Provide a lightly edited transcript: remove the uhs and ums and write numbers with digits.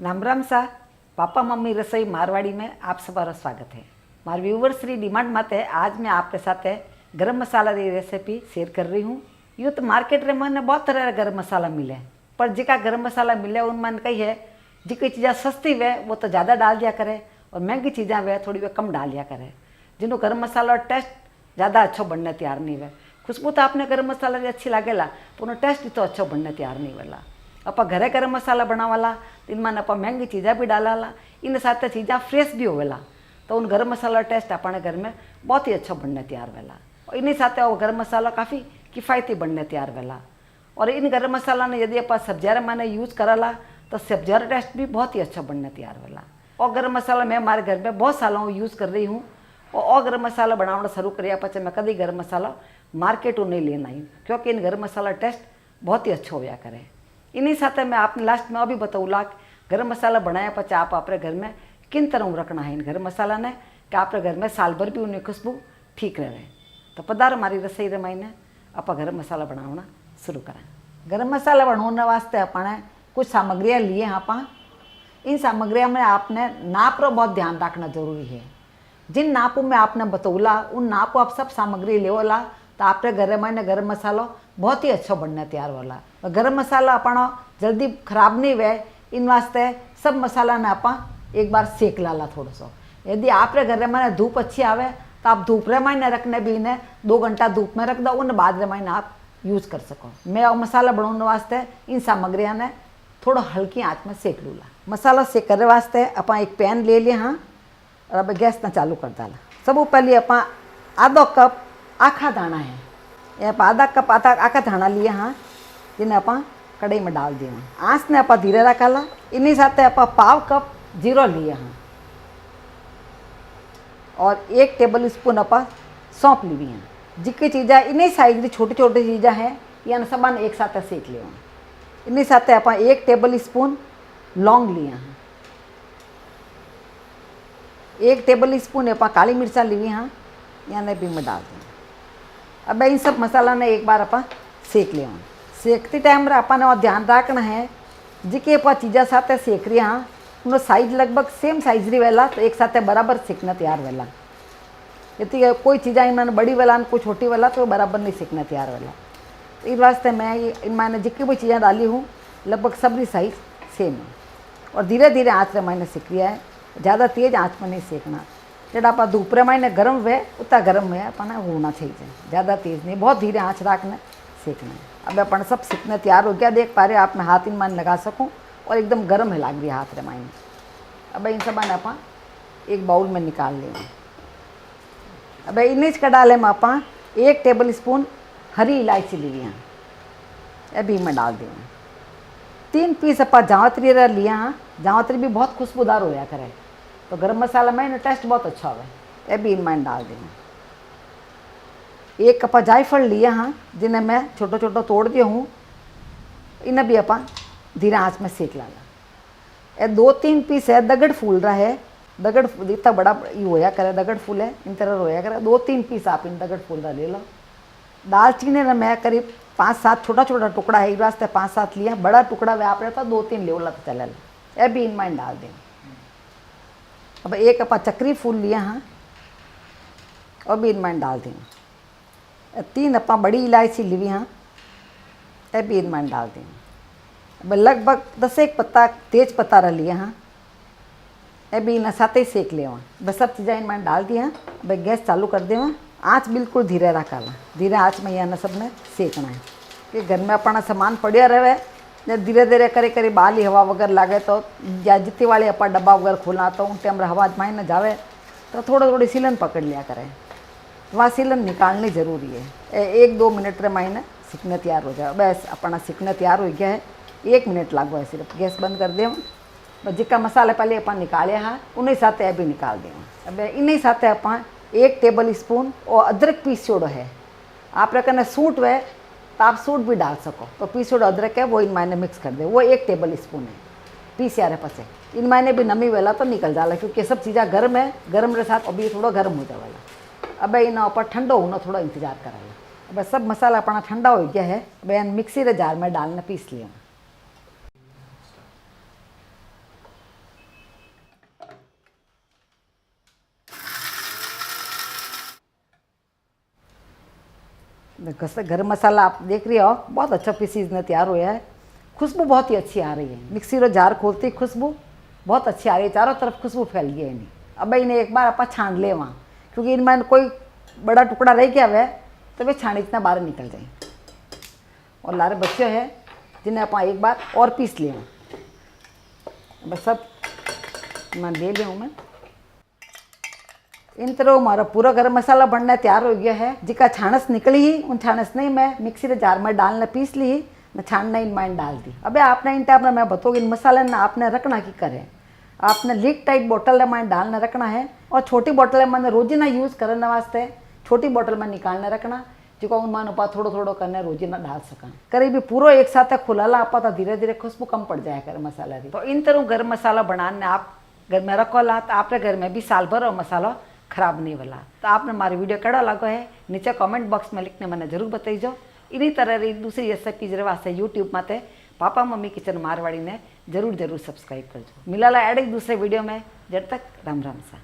राम राम सा papa mummy रसोई मारवाड़ी में आप सबका स्वागत है। मार व्यूवर्स री डिमांड माते आज मैं आपके साथ गरम मसाला की रेसिपी शेयर कर रही हूँ। यूँ तो मार्केट में मैंने बहुत तरह का गरम मसाला मिले, पर जिका गरम मसाला मिले उनमें कही है जी कोई चीज़ा सस्ती वे वो तो ज़्यादा डाल दिया करे और महंगी चीज़ें वे थोड़ी वे कम डाल दिया करे, जिन्हों गरम मसाला टेस्ट ज़्यादा अच्छो बनने तैयार नहीं वे। खुशबू तो आपने गरम मसाला की अच्छी लागेला पर उन्हें टेस्ट भी तो अच्छो बनने तैयार नहीं वेला। आप घरे गरम मसाला बनावाला तो इनमें आप महंगी चीज़ें भी डालाला, इन साथ चीज़ें फ्रेश भी होवेला तो उन गरम मसाला टेस्ट अपने घर में बहुत ही अच्छा बनने तैयार वेला। और इन्हीं साथ वो गरम मसाला काफ़ी किफ़ायती बनने तैयार वेला। और इन गरम मसाला ने यदि आप सब्जियाँ मैंने यूज़ कराला तो सब्जियाँ टेस्ट भी बहुत ही अच्छा बनने तैयार वेला। और गरम मसाला मैं हमारे घर में बहुत सालों यूज़ कर रही हूँ और गरम मसाला बनाना शुरू करिया पचे मैं कभी गरम मसाला मार्केटों नहीं लेना ही, क्योंकि इन गरम मसाला टेस्ट बहुत ही अच्छा होया करे। इन्हीं साथ मैं आपने लास्ट में अभी बताऊला गरम मसाला बनाया पचे आप अपने घर में किन तरह रखना है इन गरम मसाला ने कि आपके घर में साल भर भी उनकी खुशबू ठीक रहे। तो पधार हमारी रसोई रमाईने आप गरम मसाला बनाना शुरू करें। गरम मसाला बनाने वास्ते अपने कुछ सामग्रियाँ लिए हैं। आप इन सामग्रियों में आपने नाप रो बहुत ध्यान रखना जरूरी है। जिन नापों में आपने बतौला उन नापों आप सब सामग्री लेवला तो आपके घर में गरम मसालो बहुत ही अच्छा बनने तैयार होला। गरम मसाला अपना जल्दी खराब नहीं वे, इन वास्ते सब मसाला ने आप एक बार सेक लाला थोड़ा सा। यदि आपके घर में धूप अच्छी आवे तो आप धूप रे मायने रखने भी इन्हें 2 घंटा धूप में रख दो, उन बाद रे मायने आप यूज़ कर सको। मैं और मसाला बनाने वास्ते इन सामग्रियों ने थोड़ा हल्की आँच में सेक लूला। मसाला सेक करने वास्ते आप एक पैन ले लिया हाँ और अब गैस ना चालू कर डाला। सब पहले आप आधो कप आखा दाना है, आप आधा कप आखा दाना लिया हाँ, जिन्हें आप कढ़ाई में डाल दिया। आँच ने आप धीरे रखाला। इन्हीं साथ आप पाव कप जीरो लिया हाँ और 1 टेबल स्पून आप सौंप ली हैं। जितनी चीज़ें इन्हीं साइज की छोटी छोटी चीज़ें हैं या सब एक साथ सेक लिया। इन्हीं साथ आप 1 टेबल स्पून लौंग लिया हैं, 1 टेबल स्पून आप काली मिर्चा ली हाँ यानी भी मैं डाल दें। अब इन सब मसाला ने एक बार आप सेक लिया। सेकते टाइम अपने ध्यान रखना है जिके आप चीज़ा साथ सेक रही हाँ उन साइज लगभग सेम साइज रही वेला तो एक साथ बराबर सेकना तैयार वेला। यदि कोई चीज़ा इनमें बड़ी वेला कोई छोटी वेला तो बराबर नहीं सेकना तैयार वेला। इस वास्ते मैं मैंने जितनी भी चीज़ें डाली हूँ लगभग सबरी साइज सेम है और धीरे धीरे आँच रे मैंने सेक लिया है। ज़्यादा तेज़ आँच में नहीं सेकना। जब आप धूप रे मायने गर्म वे उतना गर्म है अपना होना चाहिए, ज़्यादा तेज़ नहीं, बहुत धीरे आँच रखना सेकना है। अब अपन सब सीखने तैयार हो गया, देख पा रहे आप मैं हाथ इन मान लगा सकूं और एकदम गर्म है लाग रही हाथ रे मायने। अब इन सब आप एक बाउल में निकाल लें। अब इन्हीं कडाले में आप 1 टेबल स्पून हरी इलायची ली हैं, अभी मैं डाल दें। 3 पीस आप जावत्री लिया हाँ, जावत्री भी बहुत खुशबूदार होया करे तो गरम मसाला में टेस्ट बहुत अच्छा हो। ये भी इनमें डाल देना। 1 कप जायफल लिया हाँ जिन्हें मैं छोटो छोटो तोड़ दिया हूँ, इन्हें भी आप धीरे आँच में सेक लाला। ये 2-3 पीस है दगड़ फूल रहा है, दगड़ इतना बड़ा ये होया करे दगड़ फूल है इन तरह होया करे। 2-3 पीस आप इन दगड़ फूल रहा ले लो। दालचीनी ने मैं करीब 5-7 छोटा छोटा टुकड़ा है, इस वास्ते 5-7 लिया। बड़ा टुकड़ा वे आप रहता 2-3 लेवला तो चले। ये भी इनमें डाल दें। अब 1 कप चक्री फूल लिया हाँ और भी इनमें डाल दें। 3 अपा बड़ी इलायची ली हाँ, ये भी इनमें डाल दें। अब लगभग 10-1 पत्ता तेज पत्ता रह लिया हाँ, ये भी इन साथ ही सेक लिया। बस सब चीज़ें इनमें डाल दिया। अब गैस चालू कर दें, आँच बिल्कुल धीरे रखा ला। धीरे आँच में यह सब ने सेकना है कि घर में अपना सामान पड़िया रहे। जब धीरे धीरे करे करे बाली हवा वगैरह लागे तो या जितनी वाली अपा डब्बा वगैरह खोला तो उन टाइम हवा माइन न जावे तो थोड़ी सीलन पकड़ लिया करे। वहाँ सीलन निकालनी ज़रूरी है। 1-2 मिनट रे मायने सीखने तैयार हो जाए। बस अपना सीखने तैयार हो गया है, 1 मिनट लागो है सिर्फ। गैस बंद कर दें। बस जिका मसाले पहले अपन निकाले हाँ उन्हीं साथ अभी निकाल दें। अब इन्हीं साथ आप 1 टेबल स्पून और अदरक पीस छोड़ो है। आप रखना सूट वे तो आप सूट भी डाल सको तो पीसोड़ अदरक है वो इन मायने मिक्स कर दे, वो 1 टेबल स्पून है। पीस यार पसे इन मायने भी नमी वेला तो निकल जाला क्योंकि सब चीज़ा गर्म है, गर्म के साथ अभी थोड़ा गर्म हो जाएगा। अब इन ऊपर ठंडो होना थोड़ा इंतजार कराला। अब सब मसाला अपना ठंडा हो गया है। अब मिक्सी रे जार में डालना पीस लिया। गरम मसाला आप देख रही हो बहुत अच्छा पीसीज ने तैयार होया है। खुशबू बहुत ही अच्छी आ रही है। मिक्सी रो जार खोलती खुशबू बहुत अच्छी आ रही है, चारों तरफ खुशबू फैल गई है इन्हें। अब इन्हें एक बार आप छान ले वहाँ, क्योंकि इनमें कोई बड़ा टुकड़ा रह गया वह तो वे छानी इतना बाहर निकल जाए। और लारे बच्चे हैं जिन्हें आप एक बार और पीस लिए बस सब मैं ले लिया हूँ मैं। इन तरह हमारा पूरा गरम मसाला बनना तैयार हो गया है। जिका छानस निकली ही उन छानस नहीं मैं मिक्सी रे जार में डालना पीस ली ही न छानना इन माइन डाल दी। अबे आपने इन टाइप मैं बताऊँगी इन मसाले ना आपने रखना की करें। आपने लीक टाइट बोतल में डालना रखना है और छोटी बोतल में रोजीना यूज़ करने वास्ते छोटी बोतल में निकालने रखना, जो मान उपा थोड़ो थोड़ो करने रोजीना डाल सका। करीबी पूरा एक साथ खुलाला आपा तो धीरे धीरे खुशबू कम पड़ जाए गरम मसाला की। तो इन तरह गरम मसाला बनाने आप घर में रखो ला तो आपके घर में भी साल भर और मसाला खराब नहीं वाला। तो आपने हमारी वीडियो कड़ा लगो है नीचे कमेंट बॉक्स में लिखने मैंने जरूर बताइजो। इन्हीं तरह दूसरी रेसिपीज वास्ते यूट्यूब माते पापा मम्मी किचन मारवाड़ी ने जरूर सब्सक्राइब करजो। मिला ला एड दूसरे वीडियो में। जब तक राम राम सा।